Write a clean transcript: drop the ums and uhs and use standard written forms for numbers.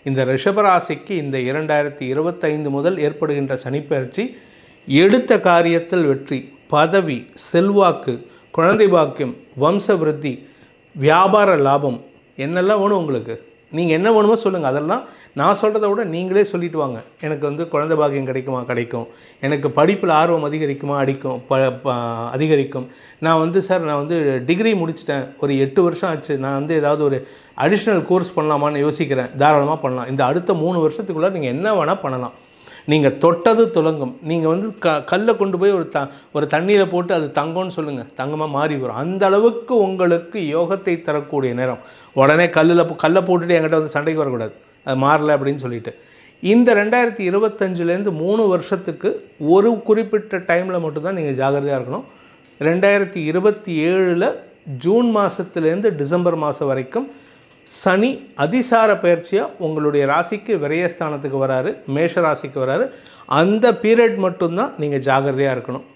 இந்த ரிஷபராசிக்கு இந்த 2025 முதல் ஏற்படுகின்ற சனிப்பெயர்ச்சி எடுத்த காரியத்தில் வெற்றி, பதவி, செல்வாக்கு, குழந்தை பாக்கியம், வம்ச விருத்தி, வியாபார லாபம், என்னெல்லாம் வேணும் உங்களுக்கு. நீங்கள் என்ன வேணுமோ சொல்லுங்கள். அதெல்லாம் நான் சொல்கிறத விட நீங்களே சொல்லிட்டு வாங்க. எனக்கு வந்து குழந்தை பாக்கியம் கிடைக்குமா? கிடைக்கும். எனக்கு படிப்பில் ஆர்வம் அதிகரிக்குமா? அதிகரிக்கும். நான் வந்து சார் நான் வந்து டிகிரி முடிச்சிட்டேன், ஒரு 8 வருஷம் ஆச்சு, நான் வந்து ஏதாவது ஒரு அடிஷ்னல் கோர்ஸ் பண்ணலாமான்னு யோசிக்கிறேன். தாராளமாக பண்ணலாம். இந்த அடுத்த 3 வருஷத்துக்குள்ளே நீங்கள் என்ன வேணால் பண்ணலாம். நீங்கள் தொட்டது துலங்கும். நீங்கள் வந்து கல்லை கொண்டு போய் ஒரு தண்ணியில் போட்டு அது தங்கம்னு சொல்லுங்கள், தங்கமாக மாறி வரும். அந்த அளவுக்கு உங்களுக்கு யோகத்தை தரக்கூடிய நேரம். உடனே கல்லை போட்டுட்டு என்கிட்ட வந்து சண்டைக்கு வரக்கூடாது, அது மாறலை அப்படின்னு சொல்லிட்டு. இந்த 2025லேருந்து 3 வருஷத்துக்கு ஒரு குறிப்பிட்ட டைமில் மட்டும்தான் நீங்கள் ஜாகிரதையாக இருக்கணும். 2027 ஜூன் மாதத்துலேருந்து டிசம்பர் மாதம் வரைக்கும் சனி அதிசார பயிற்சியாக உங்களுடைய ராசிக்கு விரயஸ்தானத்துக்கு வராரு, மேஷ ராசிக்கு வராரு. அந்த பீரியட் மட்டும்தான் நீங்கள் ஜாகிரதையாக இருக்கணும்.